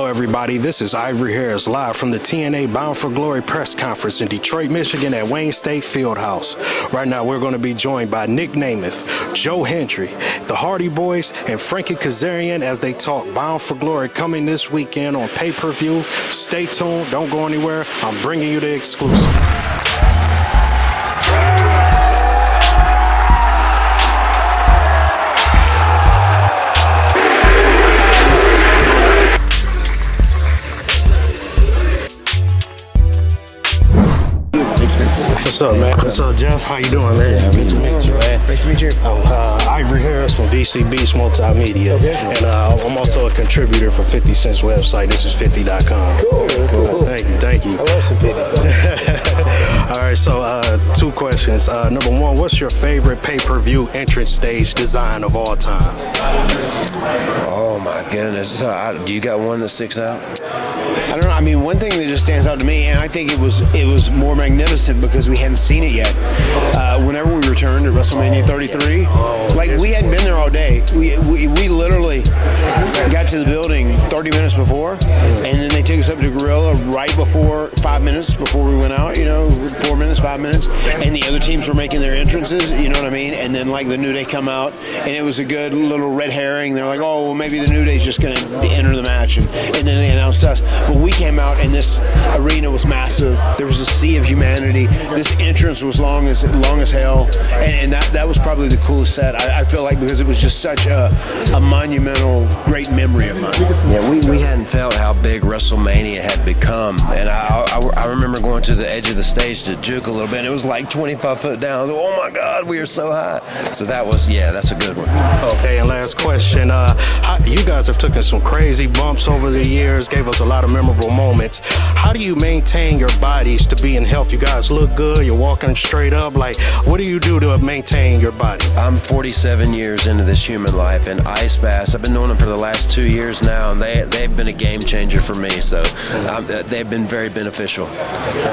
everybody. This is Ivory Harris live from the TNA Bound for Glory press conference in Detroit, Michigan at Wayne State Fieldhouse. Right now, we're going to be joined by Nick Namath, Joe Hendry, the Hardy Boys, and Frankie Kazarian as they talk Bound for Glory coming this weekend on pay-per-view. Stay tuned. Don't go anywhere. I'm bringing you the exclusive. What's up, man? What's up, Jeff? How you doing, man? Yeah, good to meet you, man. Nice to meet you. I'm Ivory Harris from VCBEATS Multimedia. Okay. And I'm also a contributor for 50 Cent's website. This is 50.com. Cool. Thank you. I love some 50. All right, so two questions. Number one, what's your favorite pay-per-view entrance stage design of all time? Oh, my goodness. So, do you got one that sticks out? I don't know. I mean, one thing that just stands out to me, and I think it was more magnificent because we hadn't seen it yet. Whenever we returned at WrestleMania 33, like we hadn't been there all day. We literally got to the building 30 minutes before, and then they took us up to Gorilla right before 5 minutes before we went out. 4 minutes, 5 minutes, and the other teams were making their entrances. You know what I mean? And then like the New Day come out, and it was a good little red herring. They're like, oh, well, maybe the New Day's just going to enter the match, and then they announced us. But we came out, and this arena was massive. There was a sea of humanity. This entrance was long as hell, and that was probably the coolest set. I feel like because it was just such a monumental, great memory of mine. Yeah, we hadn't felt how big WrestleMania had become, and I remember going to the edge of the stage to juke a little bit, and it was like 25 foot down. Oh my God, we are so high. So that's a good one. Okay, and last question. You guys have taken some crazy bumps over the years, gave us a lot of memorable moments. How do you maintain your bodies to be in health? You guys look good, you're walking straight up. Like, what do you do to maintain your body? I'm 47 years into this human life, and ice baths, I've been doing them for the last 2 years now, and they've been a game changer for me, so they've been very beneficial.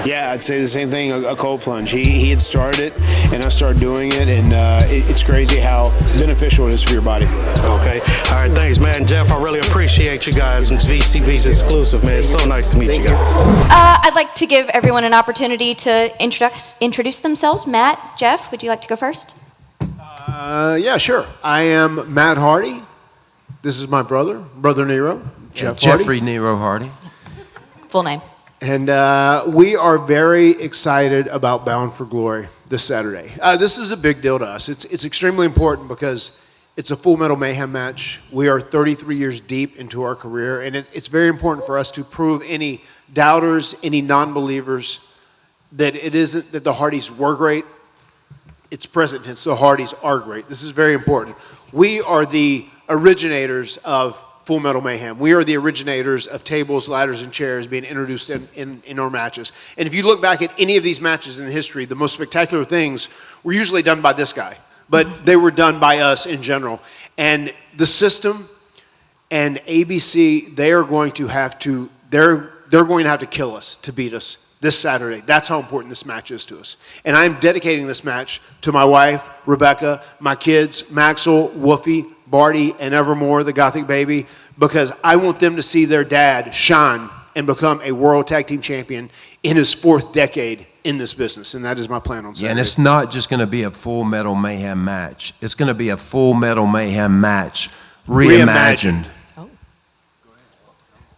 Yeah, I'd say the same thing, a cold plunge. He had started it, and I started doing it, and it's crazy how beneficial it is for your body. Okay. All right, thanks, man. Jeff, I really appreciate you guys. It's VCB's exclusive, man. It's so nice to meet you guys. I'd like to give everyone an opportunity to introduce themselves. Matt, Jeff, would you like to go first? Yeah, sure. I am Matt Hardy. This is my brother Nero, Jeffrey Nero Hardy. Full name. And we are very excited about Bound for Glory this Saturday. This is a big deal to us. It's extremely important because it's a Full Metal Mayhem match. We are 33 years deep into our career, and it's very important for us to prove any doubters, any non-believers, that it isn't that the Hardys were great. It's present tense. The Hardys are great. This is very important. We are the originators of Full Metal Mayhem. We are the originators of tables, ladders, and chairs being introduced in our matches. And if you look back at any of these matches in history, the most spectacular things were usually done by this guy, but they were done by us in general. And the system and ABC, they're going to have to kill us to beat us this Saturday. That's how important this match is to us. And I'm dedicating this match to my wife, Rebecca, my kids, Maxwell, Woofy, Barty, and Evermore, the Gothic baby, because I want them to see their dad shine and become a world tag team champion in his 4th decade in this business. And that is my plan on Saturday. Yeah, and it's not just going to be a Full Metal Mayhem match. It's going to be a Full Metal Mayhem match reimagined.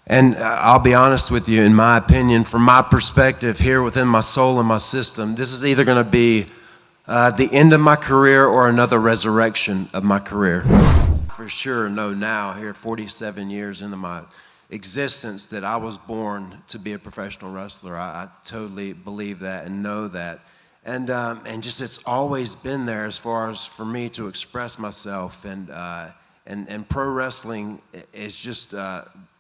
And I'll be honest with you, in my opinion, from my perspective here within my soul and my system, this is either going to be the end of my career or another resurrection of my career. For sure know now, here 47 years into my existence, that I was born to be a professional wrestler. I totally believe that and know that. And just it's always been there as far as for me to express myself. And pro wrestling is just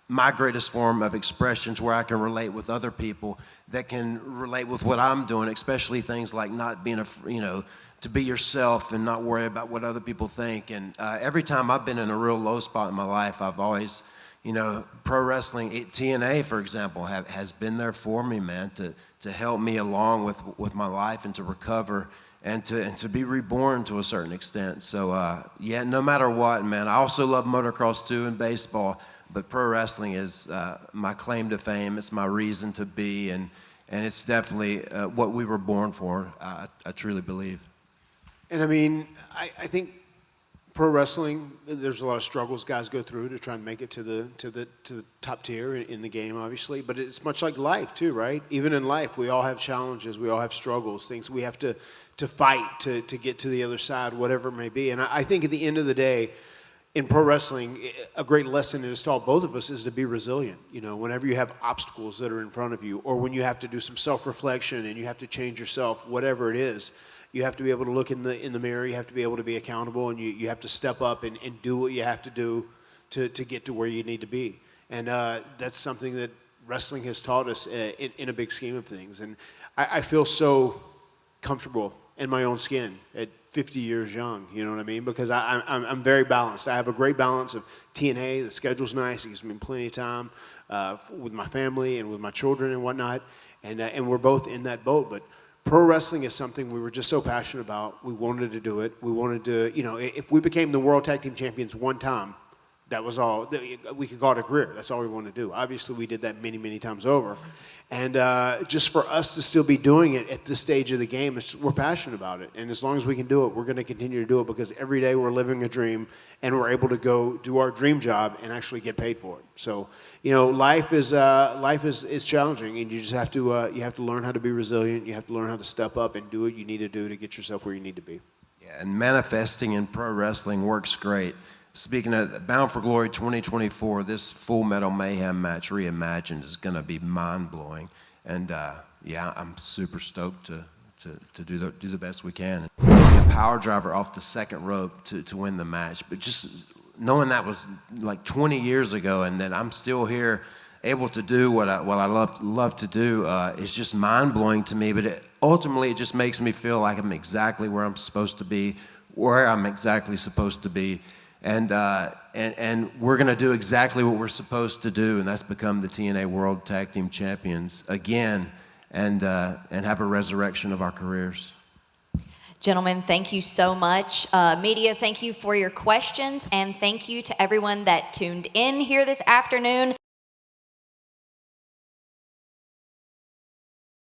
my greatest form of expression, to where I can relate with other people that can relate with what I'm doing, especially things like not being to be yourself and not worry about what other people think. And every time I've been in a real low spot in my life, I've always, pro wrestling, TNA, for example, has been there for me, man, to help me along with my life and to recover and to be reborn to a certain extent. So, yeah, no matter what, man. I also love motocross too and baseball. but pro wrestling is my claim to fame. It's my reason to be, and it's definitely what we were born for. I truly believe. And I mean, I think pro wrestling, there's a lot of struggles guys go through to try and make it to the top tier in the game, obviously. But it's much like life too, right? Even in life, we all have challenges, we all have struggles, things we have to fight to get to the other side, whatever it may be. And I think at the end of the day, in pro wrestling, a great lesson it has taught both of us is to be resilient. You know, whenever you have obstacles that are in front of you, or when you have to do some self-reflection and you have to change yourself, whatever it is, you have to be able to look in the mirror. You have to be able to be accountable, and you have to step up and do what you have to do to get to where you need to be. And that's something that wrestling has taught us in a big scheme of things. And I feel so comfortable in my own skin at 50 years young, you know what I mean? Because I'm very balanced. I have a great balance of TNA. The schedule's nice. It gives me plenty of time with my family and with my children and whatnot. And we're both in that boat. But pro wrestling is something we were just so passionate about. We wanted to do it. We wanted to, you know, if we became the World Tag Team Champions one time, that was all. We could call it a career. That's all we wanted to do. Obviously, we did that many, many times over. And just for us to still be doing it at this stage of the game, we're passionate about it. And as long as we can do it, we're going to continue to do it because every day we're living a dream and we're able to go do our dream job and actually get paid for it. So, you know, life is challenging, and you just have to learn how to be resilient. You have to learn how to step up and do what you need to do to get yourself where you need to be. Yeah, and manifesting in pro wrestling works great. Speaking of Bound for Glory 2024, this Full Metal Mayhem match reimagined is going to be mind-blowing. And yeah, I'm super stoked to do the best we can. A power driver off the second rope to win the match. But just knowing that was like 20 years ago, and that I'm still here able to do what I love to do is just mind-blowing to me. But ultimately, it just makes me feel like I'm exactly where I'm supposed to be, where I'm exactly supposed to be. And we're going to do exactly what we're supposed to do, and that's become the TNA World Tag Team Champions again, and have a resurrection of our careers. Gentlemen, thank you so much. Media, thank you for your questions, and thank you to everyone that tuned in here this afternoon.